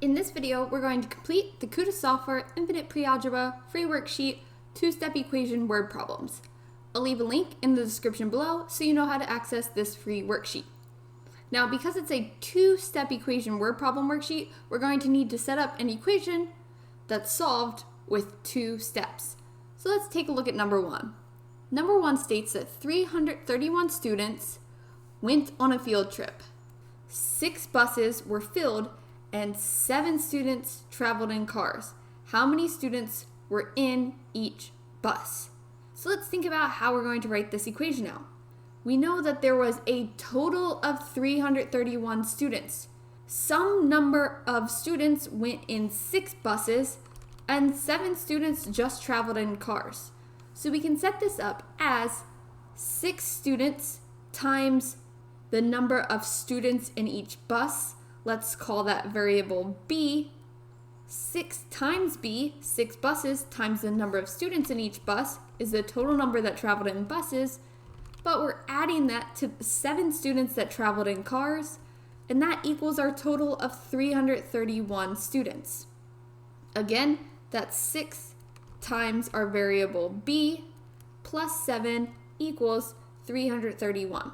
In this video, we're going to complete the KutaSoftware Infinite Pre-Algebra free worksheet 2-step equation word problems. I'll leave a link in the description below so you know how to access this free worksheet. Now, because it's a 2-step equation word problem worksheet, we're going to need to set up an equation that's solved with 2 steps. So let's take a look at number 1. Number 1 states that 331 students went on a field trip. 6 buses were filled and 7 students traveled in cars. How many students were in each bus? So let's think about how we're going to write this equation out. We know that there was a total of 331 students. Some number of students went in 6 buses and 7 students just traveled in cars. So we can set this up as 6 students times the number of students in each bus. Let's call that variable B. 6 times B, 6 buses times the number of students in each bus, is the total number that traveled in buses, but we're adding that to 7 students that traveled in cars, and that equals our total of 331 students. Again, that's 6 times our variable B plus 7 equals 331.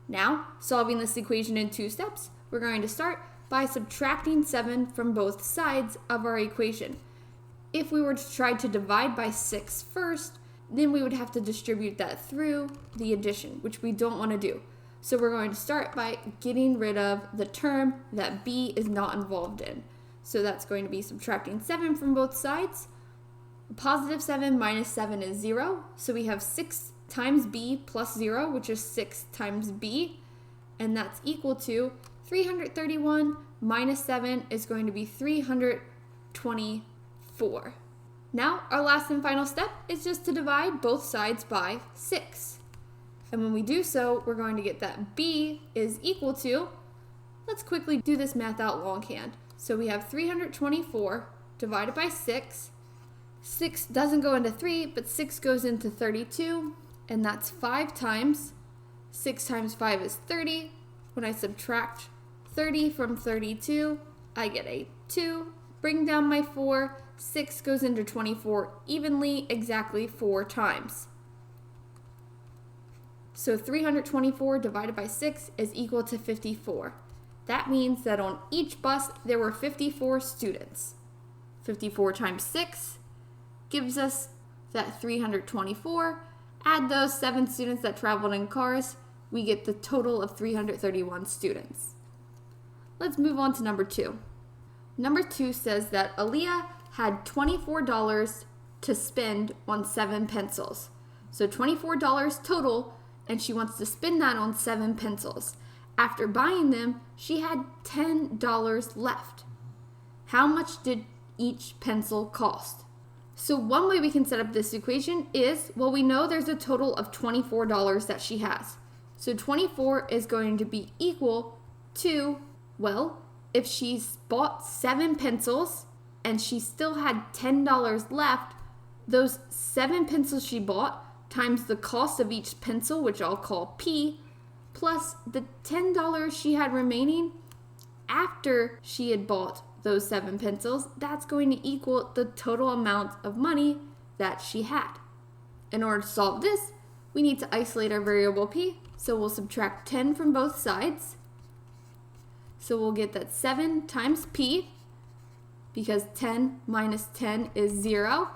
Now, solving this equation in 2 steps, we're going to start by subtracting 7 from both sides of our equation. If we were to try to divide by 6 first, then we would have to distribute that through the addition, which we don't want to do. So we're going to start by getting rid of the term that B is not involved in. So that's going to be subtracting 7 from both sides. Positive 7 minus 7 is 0. So we have 6 times B plus 0, which is 6 times B. And that's equal to 331 minus 7 is going to be 324. Now, our last and final step is just to divide both sides by 6. And when we do so, we're going to get that B is equal to, let's quickly do this math out longhand. So we have 324 divided by 6. 6 doesn't go into 3, but 6 goes into 32, and that's 5 times. 6 times 5 is 30. When I subtract 30 from 32, I get a 2. Bring down my 4. 6 goes into 24 evenly, exactly 4 times. So 324 divided by 6 is equal to 54. That means that on each bus there were 54 students. 54 times 6 gives us that 324. Add those 7 students that traveled in cars, we get the total of 331 students. Let's move on to number 2. Number 2 says that Aliyah had $24 to spend on 7 pencils. So $24 total, and she wants to spend that on 7 pencils. After buying them, she had $10 left. How much did each pencil cost? So one way we can set up this equation is, well, we know there's a total of $24 that she has. So 24 is going to be equal to, well, if she's bought 7 pencils and she still had $10 left, those 7 pencils she bought times the cost of each pencil, which I'll call P, plus the $10 she had remaining after she had bought those 7 pencils, that's going to equal the total amount of money that she had. In order to solve this, we need to isolate our variable P, so we'll subtract 10 from both sides. So we'll get that 7 times P, because 10 minus 10 is 0.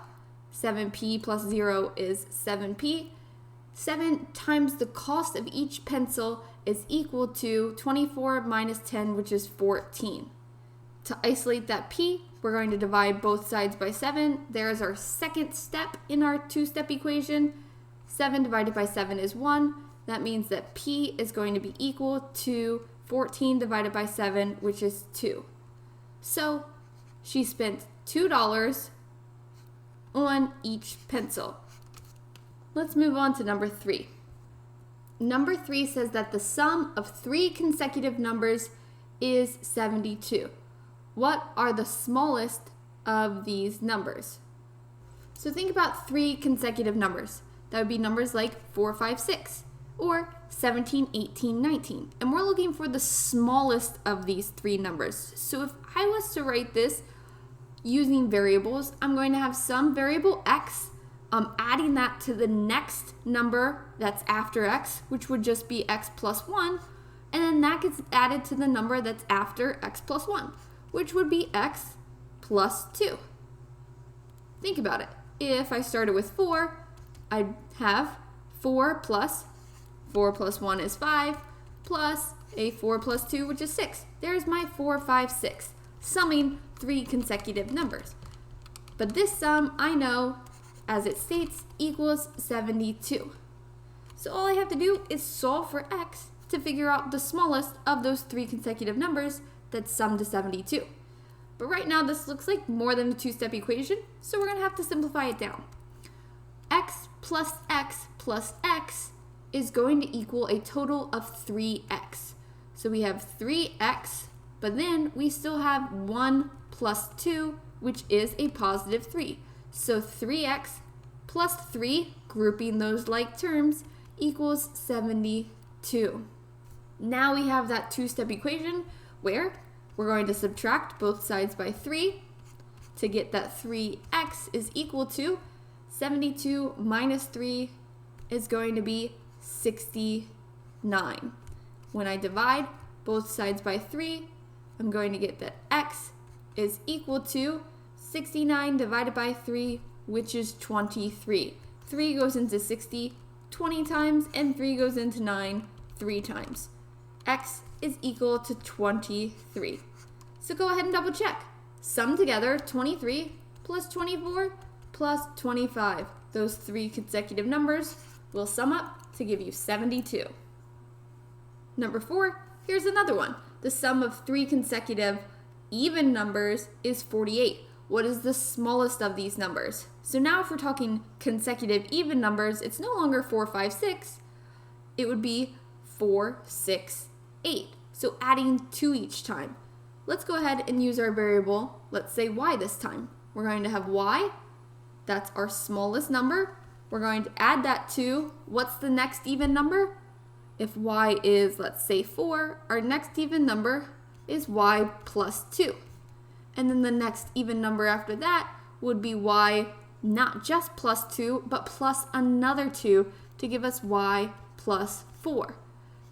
7P plus 0 is 7P. 7 times the cost of each pencil is equal to 24 minus 10, which is 14. To isolate that P, we're going to divide both sides by 7. There's our second step in our 2-step equation. 7 divided by 7 is 1. That means that P is going to be equal to 14 divided by 7, which is 2. So she spent $2 on each pencil. Let's move on to number 3. Number 3 says that the sum of 3 consecutive numbers is 72. What are the smallest of these numbers? So think about 3 consecutive numbers. That would be numbers like 4, 5, 6. or 17, 18, 19. And we're looking for the smallest of these three numbers. So if I was to write this using variables, I'm going to have some variable x, adding that to the next number that's after x, which would just be x plus 1, and then that gets added to the number that's after x plus 1, which would be x plus 2. Think about it. If I started with 4, I'd have 4 plus 1 is 5, plus a 4 plus 2, which is 6. There's my 4, 5, 6, summing 3 consecutive numbers. But this sum, I know, as it states, equals 72. So all I have to do is solve for x to figure out the smallest of those 3 consecutive numbers that sum to 72. But right now this looks like more than a two-step equation, so we're going to have to simplify it down. X plus x plus x is going to equal a total of 3x. So we have 3x, but then we still have 1 plus 2, which is a positive 3. So 3x plus 3, grouping those like terms, equals 72. Now we have that two-step equation where we're going to subtract both sides by 3 to get that 3x is equal to 72 minus 3 is going to be 69. When I divide both sides by 3, I'm going to get that x is equal to 69 divided by 3, which is 23. 3 goes into 60 20 times, and 3 goes into 9 3 times. X is equal to 23. So go ahead and double check. Sum together 23 plus 24 plus 25. Those 3 consecutive numbers will sum up to give you 72. Number 4, here's another one. The sum of 3 consecutive even numbers is 48. What is the smallest of these numbers? So now if we're talking consecutive even numbers, it's no longer 4, 5, 6. It would be 4, 6, 8. So adding 2 each time. Let's go ahead and use our variable. Let's say y this time. We're going to have y. That's our smallest number. We're going to add that to, what's the next even number? If y is, let's say 4, our next even number is y plus 2. And then the next even number after that would be y not just plus 2, but plus another 2 to give us y plus 4.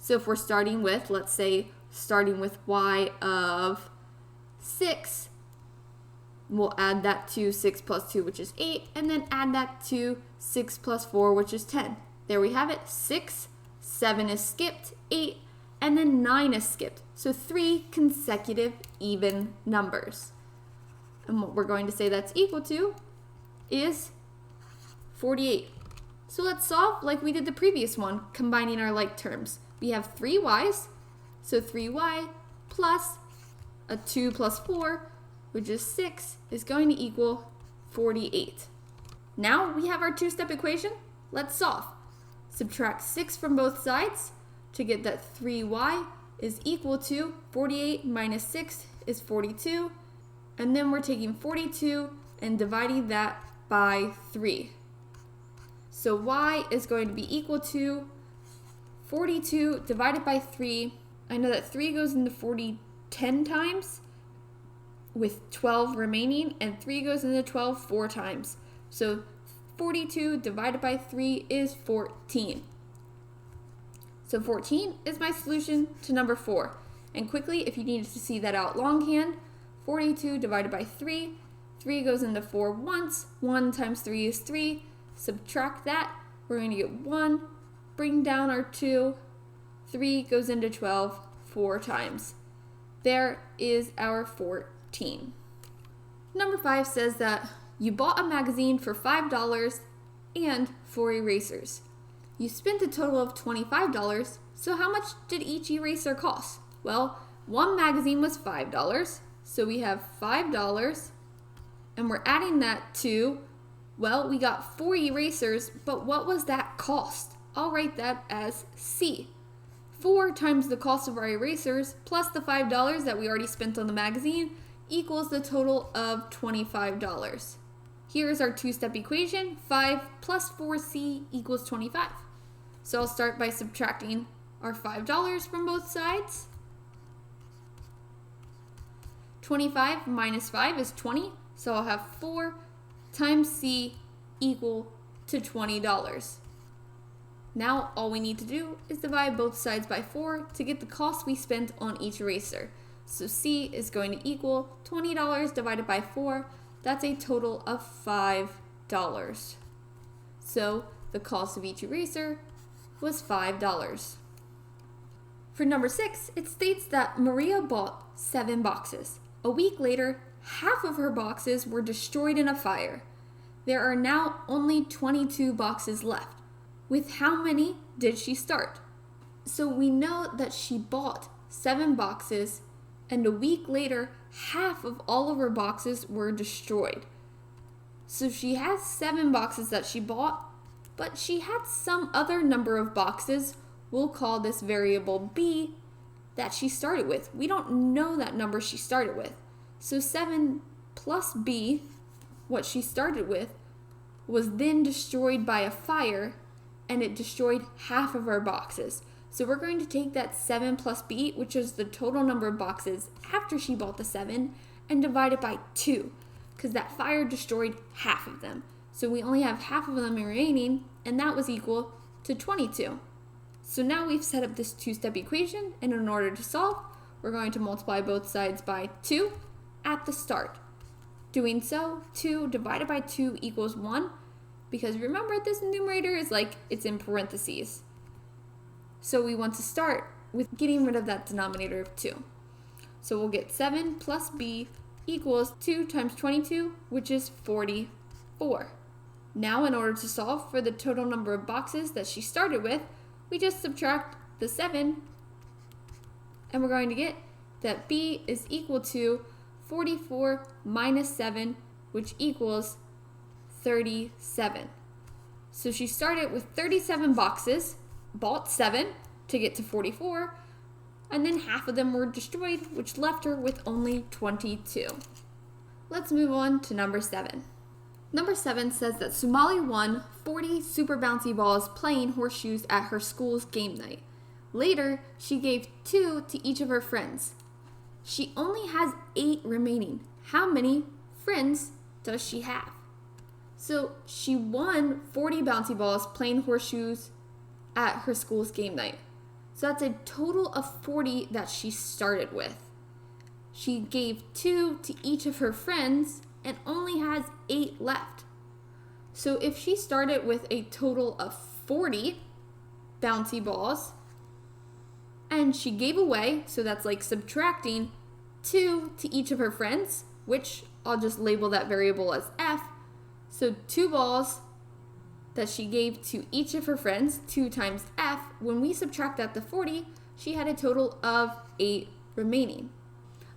So if we're starting with, let's say, starting with y of 6, we'll add that to 6 plus 2, which is 8, and then add that to 6 plus 4, which is 10. There we have it, 6, 7 is skipped, 8, and then 9 is skipped. So 3 consecutive even numbers. And what we're going to say that's equal to is 48. So let's solve like we did the previous one, combining our like terms. We have 3y's, so 3y plus a 2 plus 4, which is 6, is going to equal 48. Now we have our two-step equation. Let's solve. Subtract 6 from both sides to get that 3y is equal to 48 minus 6 is 42. And then we're taking 42 and dividing that by 3. So y is going to be equal to 42 divided by 3. I know that 3 goes into 40 10 times with 12 remaining, and 3 goes into 12 4 times. So 42 divided by 3 is 14. So 14 is my solution to number 4. And quickly, if you needed to see that out longhand, 42 divided by 3, 3 goes into 4 once, 1 times 3 is 3, subtract that, we're going to get 1, bring down our 2, 3 goes into 12 4 times. There is our 14. Number 5 says that you bought a magazine for $5 and 4 erasers. You spent a total of $25, so how much did each eraser cost? Well, one magazine was $5, so we have $5, and we're adding that to, well, we got 4 erasers, but what was that cost? I'll write that as C. 4 times the cost of our erasers plus the $5 that we already spent on the magazine equals the total of $25. Here's our two-step equation. 5 plus 4C equals 25. So I'll start by subtracting our $5 from both sides. 25 minus 5 is 20, so I'll have 4 times C equal to $20. Now all we need to do is divide both sides by 4 to get the cost we spent on each eraser. So C is going to equal $20 divided by 4. That's a total of $5. So the cost of each eraser was $5. For number 6, it states that Maria bought 7 boxes. A week later, half of her boxes were destroyed in a fire. There are now only 22 boxes left. With how many did she start? So we know that she bought 7 boxes, and a week later, half of all of her boxes were destroyed. So she has 7 boxes that she bought, but she had some other number of boxes. We'll call this variable B that she started with. We don't know that number she started with. So 7 plus B, what she started with, was then destroyed by a fire, and it destroyed half of our boxes. So we're going to take that 7 plus B, which is the total number of boxes after she bought the 7, and divide it by 2, because that fire destroyed half of them. So we only have half of them remaining, and that was equal to 22. So now we've set up this two-step equation, and in order to solve, we're going to multiply both sides by 2 at the start. Doing so, 2 divided by 2 equals 1, because remember, this numerator is like it's in parentheses. So we want to start with getting rid of that denominator of 2. So we'll get 7 plus B equals 2 times 22, which is 44. Now, in order to solve for the total number of boxes that she started with, we just subtract the 7, and we're going to get that B is equal to 44 minus 7, which equals 37. So she started with 37 boxes, bought 7 to get to 44, and then half of them were destroyed, which left her with only 22. Let's move on to number 7. Number 7 says that Sumalee won 40 super bouncy balls playing horseshoes at her school's game night. Later, she gave 2 to each of her friends. She only has 8 remaining. How many friends does she have? So she won 40 bouncy balls playing horseshoes at her school's game night. So that's a total of 40 that she started with. She gave 2 to each of her friends and only has 8 left. So if she started with a total of 40 bouncy balls and she gave away, so that's like subtracting 2 to each of her friends, which I'll just label that variable as F. So 2 balls that she gave to each of her friends, 2 times F, when we subtract that to 40, she had a total of 8 remaining.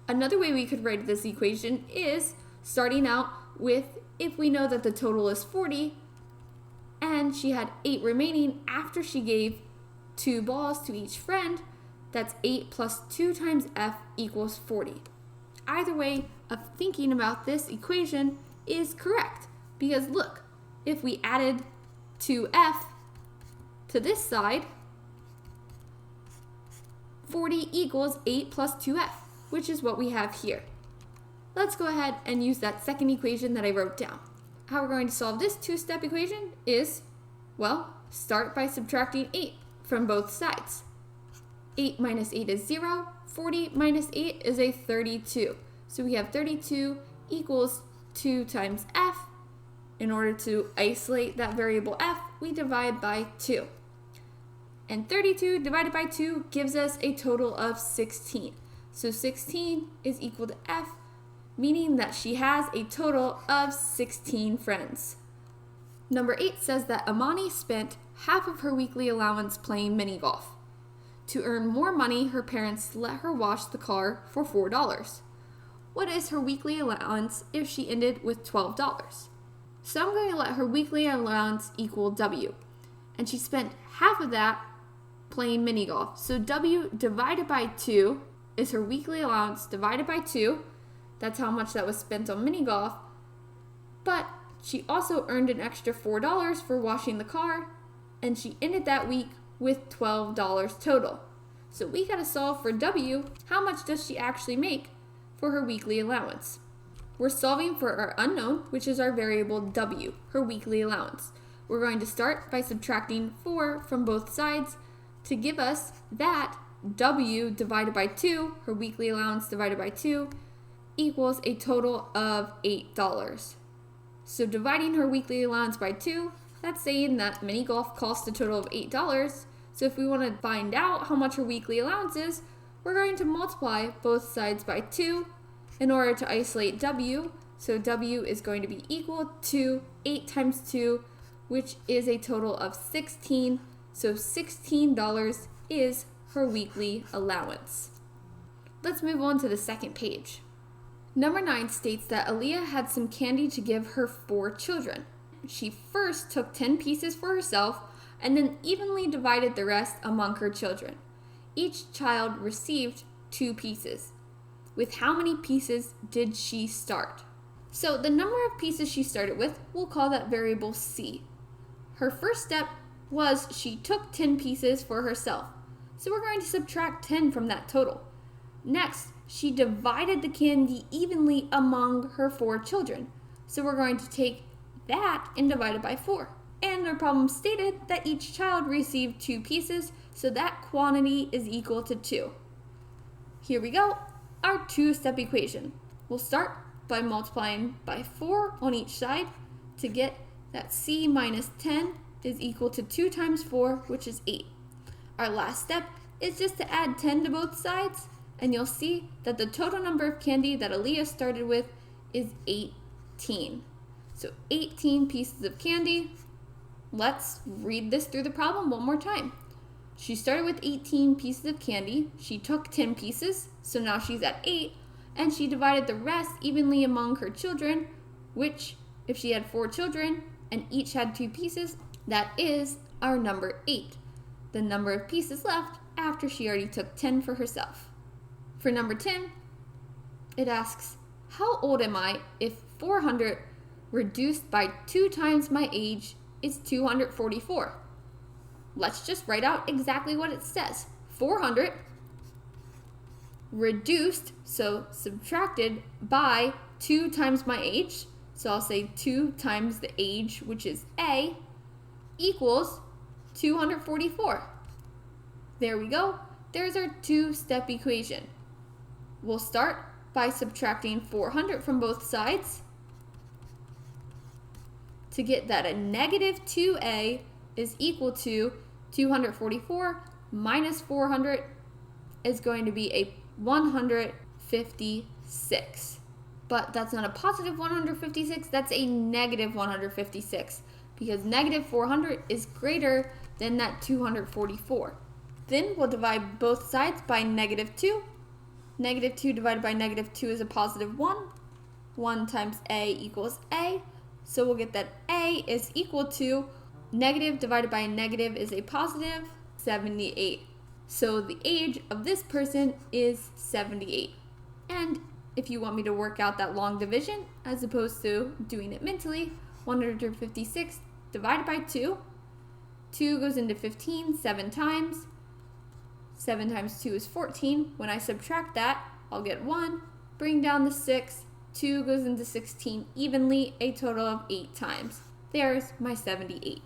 Another way we could write this equation is starting out with, if we know that the total is 40, and she had 8 remaining after she gave 2 balls to each friend, that's 8 plus 2 times F equals 40. Either way of thinking about this equation is correct, because look, if we added 2F to this side, 40 equals 8 plus 2F, which is what we have here. Let's go ahead and use that second equation that I wrote down. How we're going to solve this two-step equation is, well, start by subtracting 8 from both sides. 8 minus 8 is 0. 40 minus 8 is a 32. So we have 32 equals 2 times F. In order to isolate that variable F, we divide by 2. And 32 divided by 2 gives us a total of 16. So 16 is equal to F, meaning that she has a total of 16 friends. Number 8 says that Imani spent half of her weekly allowance playing mini golf. To earn more money, her parents let her wash the car for $4. What is her weekly allowance if she ended with $12? So I'm going to let her weekly allowance equal W. And she spent half of that playing mini golf. So W divided by 2 is her weekly allowance divided by 2. That's how much that was spent on mini golf. But she also earned an extra $4 for washing the car, and she ended that week with $12 total. So we gotta solve for W. How much does she actually make for her weekly allowance? We're solving for our unknown, which is our variable W, her weekly allowance. We're going to start by subtracting 4 from both sides to give us that W divided by 2, her weekly allowance divided by 2, equals a total of $8. So dividing her weekly allowance by 2, that's saying that mini golf costs a total of $8. So if we want to find out how much her weekly allowance is, we're going to multiply both sides by 2 in order to isolate W. So W is going to be equal to 8 times 2, which is a total of 16. So $16 is her weekly allowance. Let's move on to the second page. Number 9 states that Aliyah had some candy to give her 4 children. She first took 10 pieces for herself and then evenly divided the rest among her children. Each child received 2 pieces. With how many pieces did she start? So the number of pieces she started with, we'll call that variable C. Her first step was she took 10 pieces for herself. So we're going to subtract 10 from that total. Next, she divided the candy evenly among her 4 children. So we're going to take that and divide it by 4. And our problem stated that each child received 2 pieces, so that quantity is equal to 2. Here we go, our 2-step equation. We'll start by multiplying by 4 on each side to get that C minus 10 is equal to 2 times 4, which is 8. Our last step is just to add 10 to both sides, and you'll see that the total number of candy that Aliyah started with is 18. So 18 pieces of candy. Let's read this through the problem one more time. She started with 18 pieces of candy. She took 10 pieces, so now she's at 8, and she divided the rest evenly among her children, which, if she had 4 children and each had 2 pieces, that is our number 8, the number of pieces left after she already took 10 for herself. For number 10, it asks, how old am I if 400 reduced by 2 times my age is 244? Let's just write out exactly what it says. 400 reduced, so subtracted by 2 times my age, so I'll say 2 times the age, which is A, equals 244. There we go. There's our 2-step equation. We'll start by subtracting 400 from both sides to get that a negative 2A is equal to 244 minus 400 is going to be a 156. But that's not a positive 156, that's a negative 156 because negative 400 is greater than that 244. Then we'll divide both sides by negative 2. Negative 2 divided by negative 2 is a positive 1. 1 times A equals A. So we'll get that A is equal to negative divided by negative is a positive 78. So the age of this person is 78. And if you want me to work out that long division as opposed to doing it mentally, 156 divided by 2. 2 goes into 15 7 times. 7 times 2 is 14. When I subtract that, I'll get 1. Bring down the 6. 2 goes into 16 evenly, a total of 8 times. There's my 78.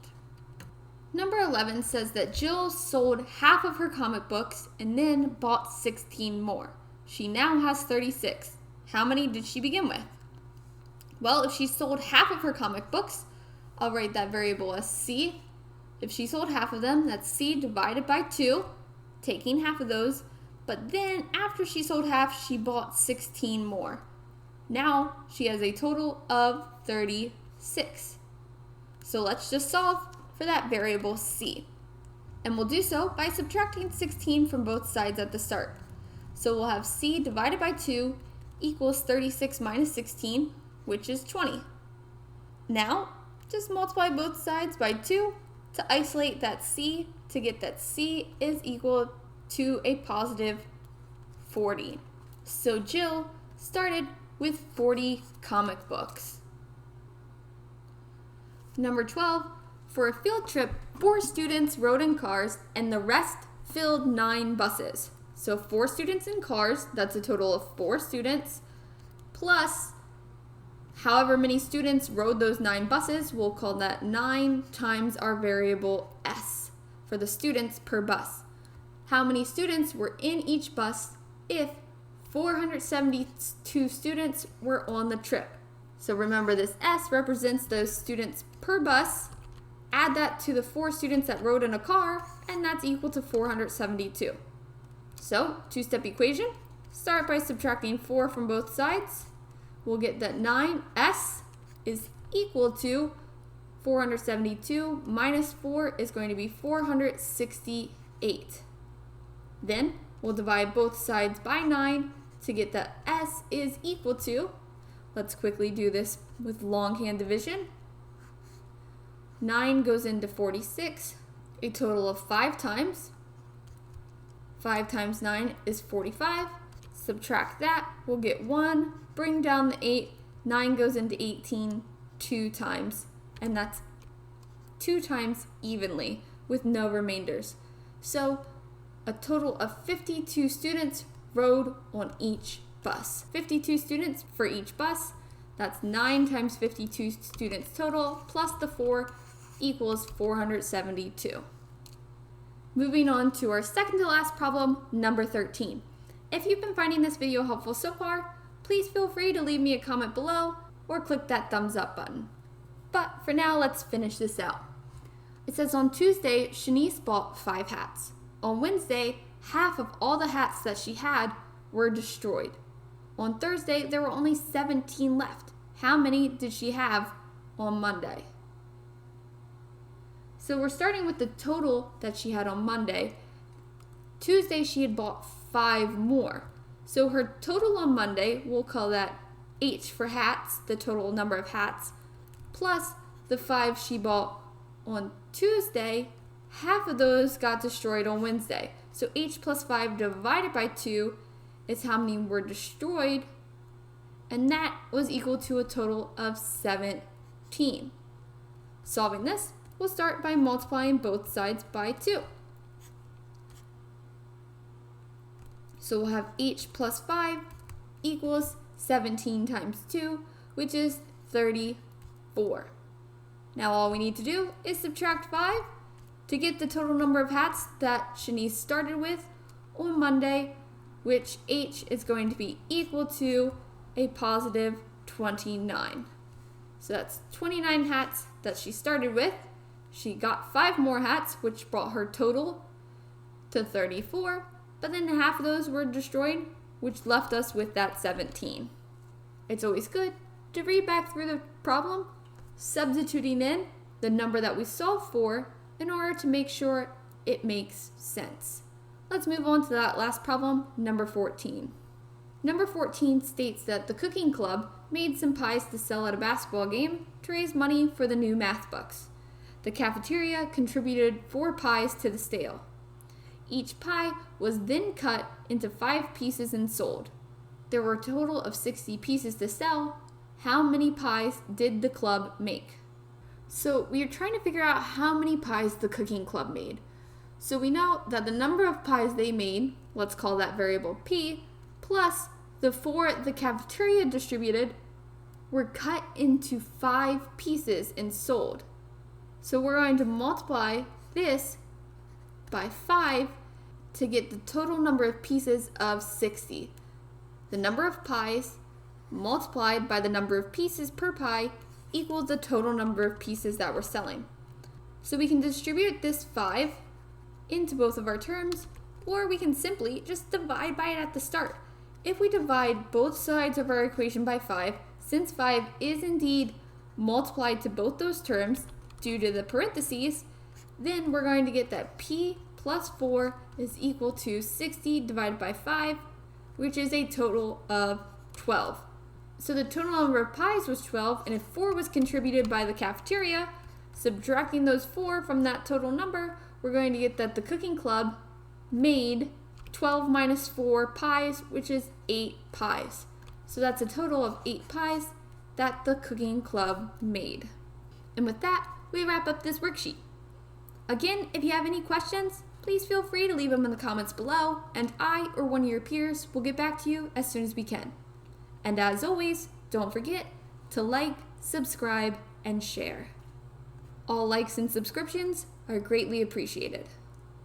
Number 11 says that Jill sold half of her comic books and then bought 16 more. She now has 36. How many did she begin with? Well, if she sold half of her comic books, I'll write that variable as C. If she sold half of them, that's C divided by 2, taking half of those. But then after she sold half, she bought 16 more. Now she has a total of 36. So let's just solve for that variable C. And we'll do so by subtracting 16 from both sides at the start. So we'll have C divided by 2 equals 36 minus 16, which is 20. Now, just multiply both sides by 2 to isolate that C to get that C is equal to a positive 40. So Jill started with 40 comic books. Number 12, for a field trip 4 students rode in cars and the rest filled 9 buses. So 4 students in cars, that's a total of 4 students, plus however many students rode those 9 buses, we'll call that 9 times our variable S for the students per bus. How many students were in each bus if 472 students were on the trip? So remember, this S represents those students per bus. Add that to the 4 students that rode in a car, and that's equal to 472. So, two-step equation. Start by subtracting 4 from both sides. We'll get that 9S is equal to 472 minus 4 is going to be 468. Then we'll divide both sides by 9 to get that S is equal to, let's quickly do this with longhand division. 9 goes into 46, a total of 5 times. 5 times 9 is 45. Subtract that, we'll get 1. Bring down the 8. 9 goes into 18 2 times, and that's 2 times evenly with no remainders. So a total of 52 students rode on each bus. 52 students for each bus. That's 9 times 52 students total, plus the 4 equals 472. Moving on to our second to last problem, number 13. If you've been finding this video helpful so far, please feel free to leave me a comment below or click that thumbs up button. But for now, let's finish this out. It says on Tuesday, Shanice bought 5 hats. On Wednesday, half of all the hats that she had were destroyed. On Thursday, there were only 17 left. How many did she have on Monday? So we're starting with the total that she had on Monday. Tuesday, she had bought 5 more. So her total on Monday, we'll call that H for hats, the total number of hats, plus the 5 she bought on Tuesday. Half of those got destroyed on Wednesday. So H plus 5 divided by 2 is how many were destroyed, and that was equal to a total of 17. Solving this, we'll start by multiplying both sides by 2. So we'll have H plus 5 equals 17 times 2, which is 34. Now all we need to do is subtract 5 to get the total number of hats that Shanice started with on Monday, which H is going to be equal to a positive 29. So that's 29 hats that she started with. She got 5 more hats, which brought her total to 34, but then half of those were destroyed, which left us with that 17. It's always good to read back through the problem, substituting in the number that we solved for in order to make sure it makes sense. Let's move on to that last problem, number 14. Number 14 states that the cooking club made some pies to sell at a basketball game to raise money for the new math books. The cafeteria contributed 4 pies to the sale. Each pie was then cut into 5 pieces and sold. There were a total of 60 pieces to sell. How many pies did the club make? So we are trying to figure out how many pies the cooking club made. So we know that the number of pies they made, let's call that variable P, plus the 4 the cafeteria distributed, were cut into 5 pieces and sold. So we're going to multiply this by 5 to get the total number of pieces of 60. The number of pies multiplied by the number of pieces per pie equals the total number of pieces that we're selling. So we can distribute this 5 into both of our terms, or we can simply just divide by it at the start. If we divide both sides of our equation by 5, since 5 is indeed multiplied to both those terms due to the parentheses, then we're going to get that P plus 4 is equal to 60 divided by 5, which is a total of 12. So the total number of pies was 12, and if 4 was contributed by the cafeteria, subtracting those 4 from that total number, we're going to get that the cooking club made 12 minus 4 pies, which is 8 pies. So that's a total of 8 pies that the cooking club made. And with that, we wrap up this worksheet. Again, if you have any questions, please feel free to leave them in the comments below, and I or one of your peers will get back to you as soon as we can. And as always, don't forget to like, subscribe, and share. All likes and subscriptions are greatly appreciated.